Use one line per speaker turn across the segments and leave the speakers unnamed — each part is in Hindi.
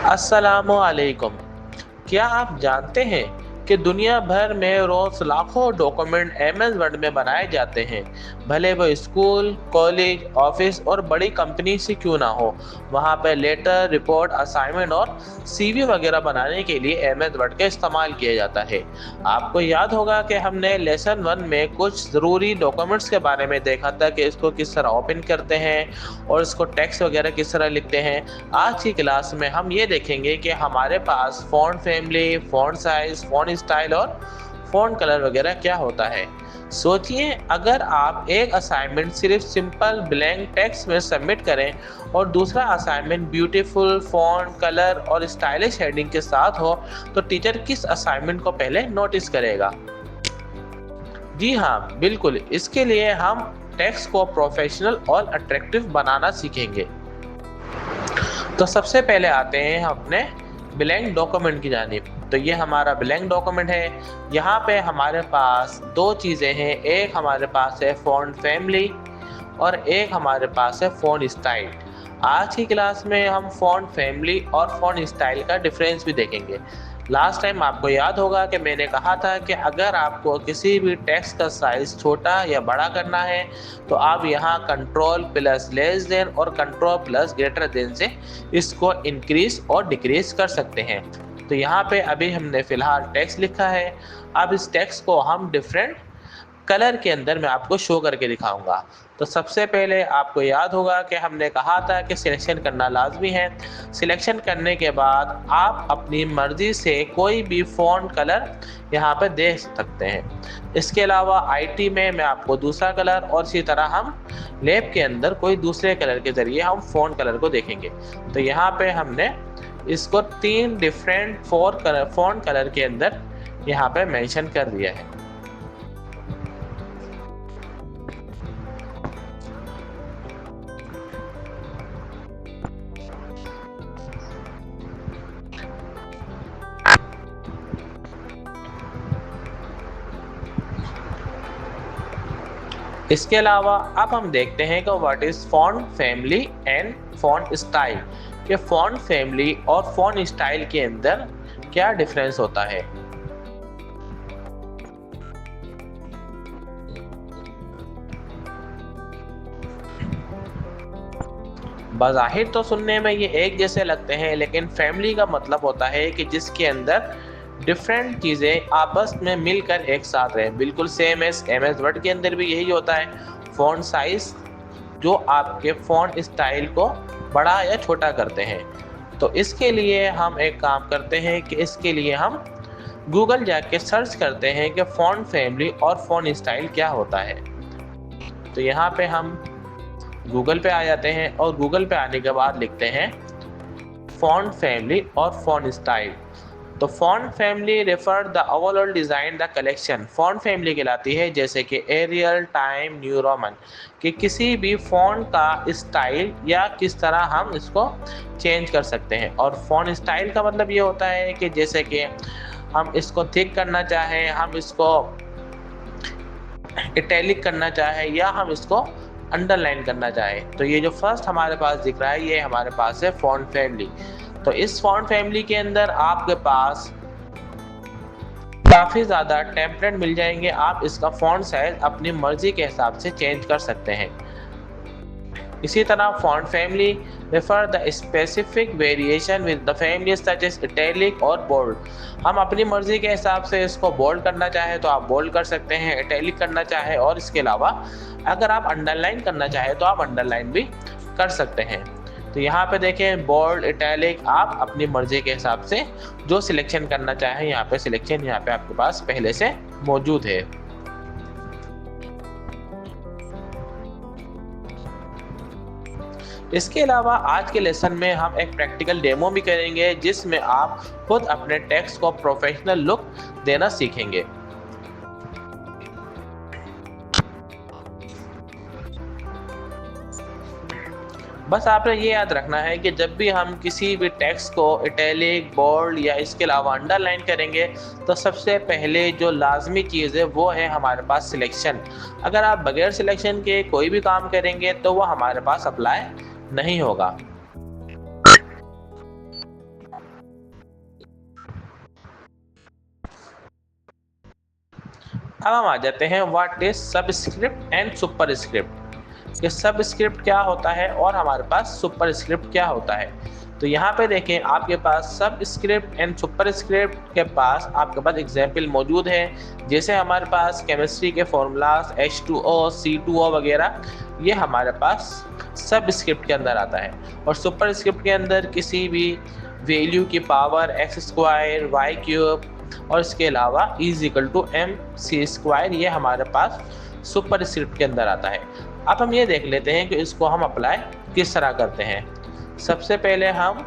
अस्सलामुअलैकुम। क्या आप जानते हैं कि दुनिया भर में रोज लाखों डॉक्यूमेंट एमएस वर्ड में बनाए जाते हैं। भले वो स्कूल, कॉलेज, ऑफिस और बड़ी कंपनी से क्यों ना हो, वहाँ पे लेटर, रिपोर्ट, असाइनमेंट और सीवी वगैरह बनाने के लिए एमएस वर्ड का इस्तेमाल किया जाता है। आपको याद होगा कि हमने लेसन 1 में कुछ ज़रूरी डॉक्यूमेंट्स के बारे में देखा था कि इसको किस तरह ओपन करते हैं और इसको टेक्स्ट वगैरह किस तरह लिखते हैं। आज की क्लास में हम ये देखेंगे कि हमारे पास font family, font size, font style और फ़ॉन्ट कलर वगैरह क्या होता है। सोचिए, अगर आप एक असाइनमेंट सिर्फ सिंपल ब्लैंक टेक्स्ट में सबमिट करें और दूसरा असाइनमेंट ब्यूटीफुल फ़ॉन्ट कलर और स्टाइलिश हेडिंग के साथ हो, तो टीचर किस असाइनमेंट को पहले नोटिस करेगा? जी हाँ, बिल्कुल। इसके लिए हम टेक्स्ट को प्रोफेशनल और अट्रैक्टिव बनाना सीखेंगे। तो सबसे पहले आते हैं हम अपने ब्लैंक डॉक्यूमेंट की जानिब। तो ये हमारा ब्लैंक डॉक्यूमेंट है। यहाँ पे हमारे पास दो चीज़ें हैं, एक हमारे पास है फ़ॉन्ट फैमिली और एक हमारे पास है फ़ॉन्ट स्टाइल। आज की क्लास में हम फ़ॉन्ट फैमिली और फ़ॉन्ट स्टाइल का डिफरेंस भी देखेंगे। लास्ट टाइम आपको याद होगा कि मैंने कहा था कि अगर आपको किसी भी टेक्स्ट का साइज़ छोटा या बड़ा करना है तो आप यहाँ कंट्रोल प्लस लेस देन और कंट्रोल प्लस ग्रेटर देन से इसको इंक्रीज और डिक्रीज कर सकते हैं। तो यहाँ पे अभी हमने फ़िलहाल टेक्स्ट लिखा है। अब इस टेक्स्ट को हम डिफरेंट कलर के अंदर मैं आपको शो करके दिखाऊंगा। तो सबसे पहले आपको याद होगा कि हमने कहा था कि सिलेक्शन करना लाजमी है। सिलेक्शन करने के बाद आप अपनी मर्ज़ी से कोई भी फ़ॉन्ट कलर यहाँ पर दे सकते हैं। इसके अलावा आईटी में मैं आपको दूसरा कलर और इसी तरह हम लैब के अंदर कोई दूसरे कलर के ज़रिए हम फ़ॉन्ट कलर को देखेंगे। तो यहाँ पे हमने इसको 3 डिफरेंट फ़ॉन्ट कलर के अंदर यहाँ पे मेंशन कर दिया है। इसके अलावा अब हम देखते हैं कि what is font family and font style, कि फ़ॉन्ट फैमिली और फ़ॉन्ट स्टाइल के अंदर क्या डिफरेंस होता है। बज़ाहिर तो सुनने में ये एक जैसे लगते हैं, लेकिन फैमिली का मतलब होता है कि जिसके अंदर डिफरेंट चीज़ें आपस में मिलकर एक साथ रहें। बिल्कुल सेम एस एमएस वर्ड के अंदर भी यही होता है। फ़ॉन्ट साइज़ जो आपके फ़ॉन्ट स्टाइल को बड़ा या छोटा करते हैं। तो इसके लिए हम एक काम करते हैं कि इसके लिए हम गूगल जाके सर्च करते हैं कि फ़ॉन्ट फैमिली और फ़ॉन्ट स्टाइल क्या होता है। तो यहाँ पे हम गूगल पे आ जाते हैं और गूगल पे आने के बाद लिखते हैं फ़ॉन्ट फैमिली और फ़ॉन्ट स्टाइल। तो font family refer the overall design the collection. Font family कहलाती है जैसे कि एरियल, टाइम, न्यू रोमन, कि किसी भी फ़ॉन्ट का स्टाइल या किस तरह हम इसको चेंज कर सकते हैं। और फ़ॉन्ट स्टाइल का मतलब ये होता है कि जैसे कि हम इसको थिक करना चाहें, हम इसको इटैलिक करना चाहें या हम इसको अंडरलाइन करना चाहें। तो ये जो फर्स्ट हमारे पास दिख रहा है ये हमारे पास है फ़ॉन्ट फैमिली। तो इस फ़ॉन्ट फैमिली के अंदर आपके पास काफ़ी ज़्यादा टेम्पलेट मिल जाएंगे। आप इसका फ़ॉन्ट साइज अपनी मर्ज़ी के हिसाब से चेंज कर सकते हैं। इसी तरह font family refer the specific variation with the family such as italic और बोल्ड। हम अपनी मर्ज़ी के हिसाब से इसको बोल्ड करना चाहें तो आप बोल्ड कर सकते हैं, इटैलिक करना चाहें, और इसके अलावा अगर आप अंडरलाइन करना चाहें तो आप अंडरलाइन भी कर सकते हैं। तो यहाँ पे देखें बोल्ड, इटैलिक, आप अपनी मर्ज़ी के हिसाब से जो सिलेक्शन करना चाहें यहाँ पे सिलेक्शन यहाँ पे आपके पास पहले से मौजूद है। इसके अलावा आज के लेसन में हम एक प्रैक्टिकल डेमो भी करेंगे जिसमें आप खुद अपने टेक्स्ट को प्रोफेशनल लुक देना सीखेंगे। बस आपने ये याद रखना है कि जब भी हम किसी भी टेक्स्ट को इटैलिक, बोल्ड या इसके अलावा अंडरलाइन करेंगे तो सबसे पहले जो लाजमी चीज़ है वो है हमारे पास सिलेक्शन। अगर आप बगैर सिलेक्शन के कोई भी काम करेंगे तो वो हमारे पास अप्लाई नहीं होगा। अब हम आ जाते हैं what is subscript and superscript. ये सबस्क्रिप्ट क्या होता है और हमारे पास सुपरस्क्रिप्ट क्या होता है। तो यहाँ पे देखें, आपके पास सबस्क्रिप्ट एंड सुपरस्क्रिप्ट के पास आपके पास एग्जाम्पल मौजूद है। जैसे हमारे पास केमिस्ट्री के फॉर्मूलाज H2O C2O वगैरह, ये हमारे पास सबस्क्रिप्ट के अंदर आता है। और सुपरस्क्रिप्ट के अंदर किसी भी वैल्यू की पावर x² y³ और इसके अलावा E=mc², ये हमारे पास सुपरस्क्रिप्ट के अंदर आता है। अब हम ये देख लेते हैं कि इसको हम अप्लाई किस तरह करते हैं। सबसे पहले हम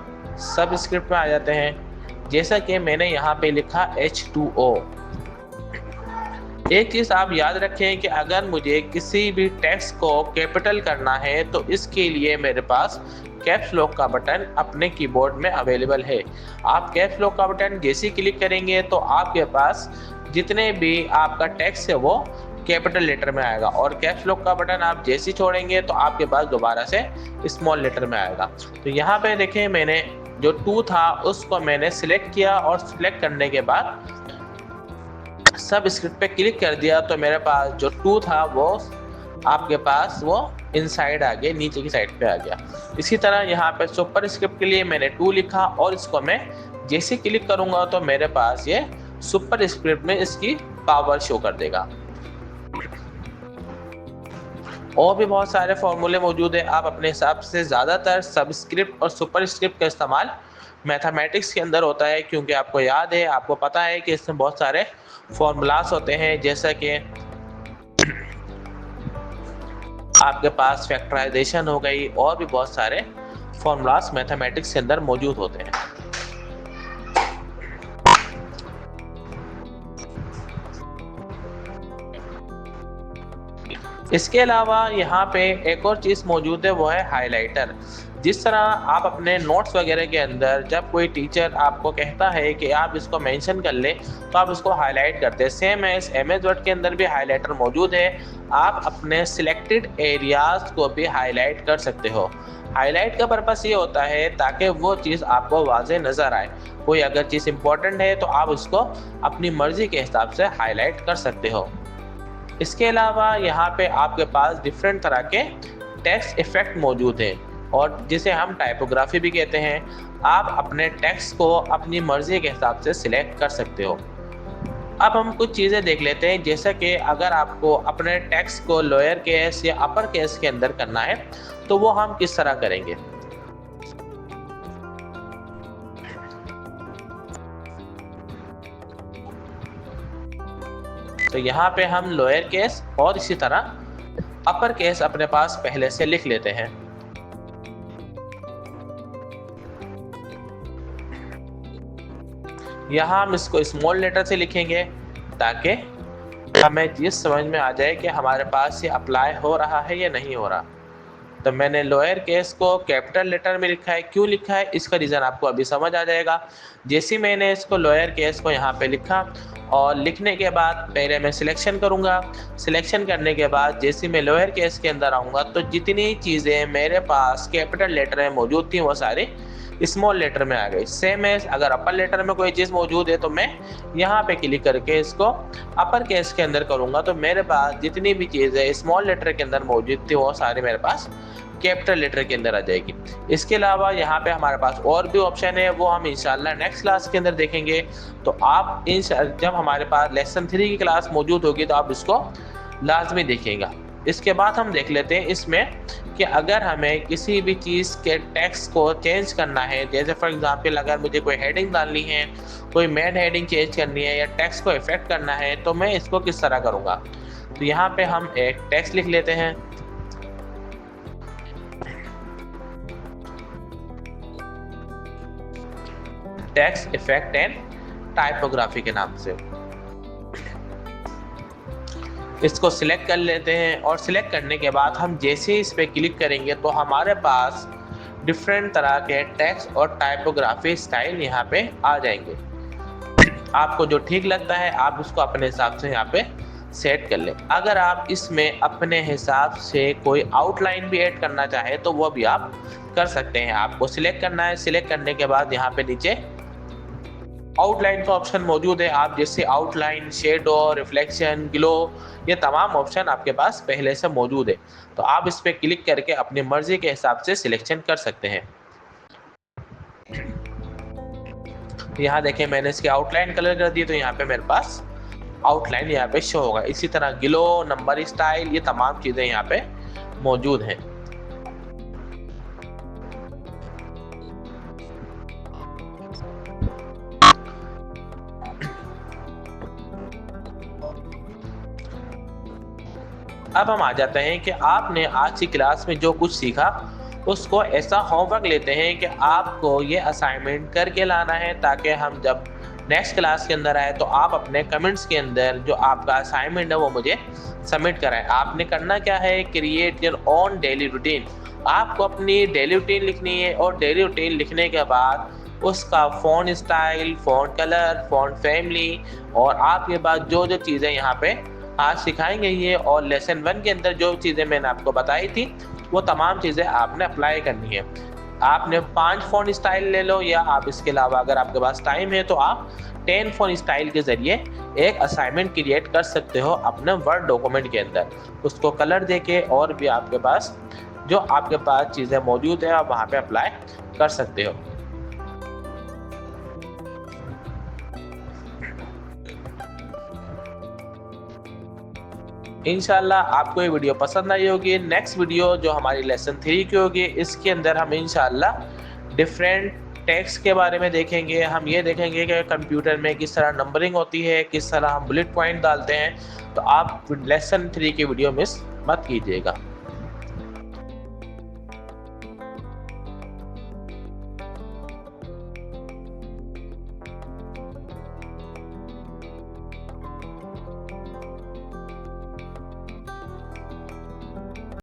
सबस्क्रिप्ट में आ जाते हैं। जैसा कि मैंने यहाँ पे लिखा H2O। एक चीज़ आप याद रखें कि अगर मुझे किसी भी टेक्स्ट को कैपिटल करना है तो इसके लिए मेरे पास कैप्स लॉक का बटन अपने कीबोर्ड में अवेलेबल है। आप कैप्स लॉक का बटन जैसे ही क्लिक करेंगे तो आपके पास जितने भी आपका टेक्स्ट है वो कैपिटल लेटर में आएगा, और कैप्स लॉक का बटन आप जैसे ही छोड़ेंगे तो आपके पास दोबारा से स्मॉल लेटर में आएगा। तो यहाँ पे देखें, मैंने जो 2 था उसको मैंने सिलेक्ट किया और सिलेक्ट करने के बाद सब स्क्रिप्ट पे क्लिक कर दिया तो मेरे पास जो 2 था वो आपके पास वो इनसाइड आ गया, नीचे की साइड पे आ गया। इसी तरह यहाँ पे सुपर स्क्रिप्ट के लिए मैंने 2 लिखा और इसको मैं जैसे क्लिक करूँगा तो मेरे पास ये सुपर स्क्रिप्ट में इसकी पावर शो कर देगा। और भी बहुत सारे फॉर्मूले मौजूद है। आप अपने हिसाब से ज़्यादातर सबस्क्रिप्ट और सुपरस्क्रिप्ट का इस्तेमाल मैथमेटिक्स के अंदर होता है, क्योंकि आपको याद है, आपको पता है कि इसमें बहुत सारे फॉर्मूलास होते हैं। जैसा कि आपके पास फैक्टराइजेशन हो गई, और भी बहुत सारे फॉर्मूलास मैथमेटिक्स के अंदर मौजूद होते हैं। इसके अलावा यहाँ पे एक और चीज़ मौजूद है, वो है हाइलाइटर। जिस तरह आप अपने नोट्स वगैरह के अंदर जब कोई टीचर आपको कहता है कि आप इसको मेंशन कर लें तो आप इसको हाईलाइट करते हैं। सेम एज MS वर्ड के अंदर भी हाइलाइटर मौजूद है। आप अपने सिलेक्टेड एरियाज को भी हाईलाइट कर सकते हो। हाईलाइट का पर्पस ये होता है ताकि वो चीज़ आपको वाज़ेह नज़र आए। कोई अगर चीज़ इंपॉर्टेंट है तो आप उसको अपनी मर्ज़ी के हिसाब से हाईलाइट कर सकते हो। इसके अलावा यहाँ पे आपके पास डिफरेंट तरह के टेक्स्ट इफेक्ट मौजूद हैं, और जिसे हम टाइपोग्राफी भी कहते हैं। आप अपने टेक्स्ट को अपनी मर्ज़ी के हिसाब से सिलेक्ट कर सकते हो। अब हम कुछ चीज़ें देख लेते हैं, जैसा कि अगर आपको अपने टेक्स्ट को लोअर केस या अपर केस के अंदर करना है तो वो हम किस तरह करेंगे। तो यहाँ पे हम लोअर केस और इसी तरह अपर केस अपने पास पहले से लिख लेते हैं। यहाँ हम इसको स्मॉल लेटर से लिखेंगे ताकि हमें चीज़ समझ में आ जाए कि हमारे पास ये अप्लाई हो रहा है या नहीं हो रहा। तो मैंने लोअर केस को कैपिटल लेटर में लिखा है। क्यों लिखा है इसका रीज़न आपको अभी समझ आ जाएगा। जैसे मैंने इसको लोअर केस को यहाँ पे लिखा और लिखने के बाद पहले मैं सिलेक्शन करूँगा। सिलेक्शन करने के बाद जैसे मैं लोअर केस के अंदर आऊँगा तो जितनी चीज़ें मेरे पास कैपिटल लेटर में मौजूद थी वो सारी स्मॉल लेटर में आ गई। सेम है, अगर अपर लेटर में कोई चीज़ मौजूद है तो मैं यहाँ पे क्लिक करके इसको अपर केस के अंदर करूँगा तो मेरे पास जितनी भी चीज़ें स्मॉल लेटर के अंदर मौजूद थी वो सारी मेरे पास कैपिटल लेटर के अंदर आ जाएगी। इसके अलावा यहाँ पे हमारे पास और भी ऑप्शन है, वो हम इंशाल्लाह नेक्स्ट क्लास के अंदर देखेंगे। तो आप जब हमारे पास लेसन 3 की क्लास मौजूद होगी तो आप इसको लाजमी देखिएगा। इसके बाद हम देख लेते हैं इसमें कि अगर हमें किसी भी चीज़ के टेक्स्ट को चेंज करना है, जैसे फॉर एग्जांपल अगर मुझे कोई हेडिंग डालनी है, कोई मेन हेडिंग चेंज करनी है या टेक्स्ट को इफेक्ट करना है तो मैं इसको किस तरह करूँगा। तो यहाँ पे हम एक टेक्स्ट लिख लेते हैं। टेक्स्ट इफेक्ट एंड टाइपोग्राफी के नाम से इसको सिलेक्ट कर लेते हैं, और सिलेक्ट करने के बाद हम जैसे ही इस पर क्लिक करेंगे तो हमारे पास डिफरेंट तरह के टेक्स्ट और टाइपोग्राफी स्टाइल यहाँ पे आ जाएंगे। आपको जो ठीक लगता है आप उसको अपने हिसाब से यहाँ पे सेट कर लें। अगर आप इसमें अपने हिसाब से कोई आउटलाइन भी ऐड करना चाहे तो वो भी आप कर सकते हैं। आपको सिलेक्ट करना है, सिलेक्ट करने के बाद यहाँ पे नीचे आउटलाइन का ऑप्शन मौजूद है। आप जैसे आउटलाइन, शेडो, रिफ्लेक्शन, ग्लो, ये तमाम ऑप्शन आपके पास पहले से मौजूद है। तो आप इस पे क्लिक करके अपनी मर्जी के हिसाब से सिलेक्शन कर सकते हैं। यहाँ देखें मैंने इसके आउटलाइन कलर कर दिए, तो यहाँ पे मेरे पास आउटलाइन यहाँ पे शो होगा। इसी तरह ग्लो, नंबर स्टाइल, ये तमाम चीज़ें यहाँ पे मौजूद हैं। अब हम आ जाते हैं कि आपने आज की क्लास में जो कुछ सीखा उसको ऐसा होमवर्क लेते हैं कि आपको ये असाइनमेंट करके लाना है, ताकि हम जब नेक्स्ट क्लास के अंदर आए तो आप अपने कमेंट्स के अंदर जो आपका असाइनमेंट है वो मुझे सबमिट कराएं। आपने करना क्या है, create your own daily routine. आपको अपनी डेली रूटीन लिखनी है और डेली रूटीन लिखने के बाद उसका font style, font colour, font family और आपके पास जो जो चीज़ें यहाँ पे आज सिखाएंगे ये, और लेसन 1 के अंदर जो चीज़ें मैंने आपको बताई थी वो तमाम चीज़ें आपने अप्लाई करनी है। आपने 5 फ़ॉन्ट स्टाइल ले लो, या आप इसके अलावा अगर आपके पास टाइम है तो आप 10 फ़ॉन्ट स्टाइल के ज़रिए एक असाइनमेंट क्रिएट कर सकते हो अपने वर्ड डॉक्यूमेंट के अंदर, उसको कलर देके, और भी आपके पास जो आपके पास चीज़ें मौजूद है आप वहाँ पे अप्लाई कर सकते हो। इंशाल्लाह आपको ये वीडियो पसंद आई होगी। नेक्स्ट वीडियो जो हमारी लेसन 3 की होगी, इसके अंदर हम इंशाल्लाह डिफरेंट टेक्स्ट के बारे में देखेंगे। हम ये देखेंगे कि कंप्यूटर में किस तरह नंबरिंग होती है, किस तरह हम बुलेट पॉइंट डालते हैं। तो आप लेसन 3 की वीडियो मिस मत कीजिएगा।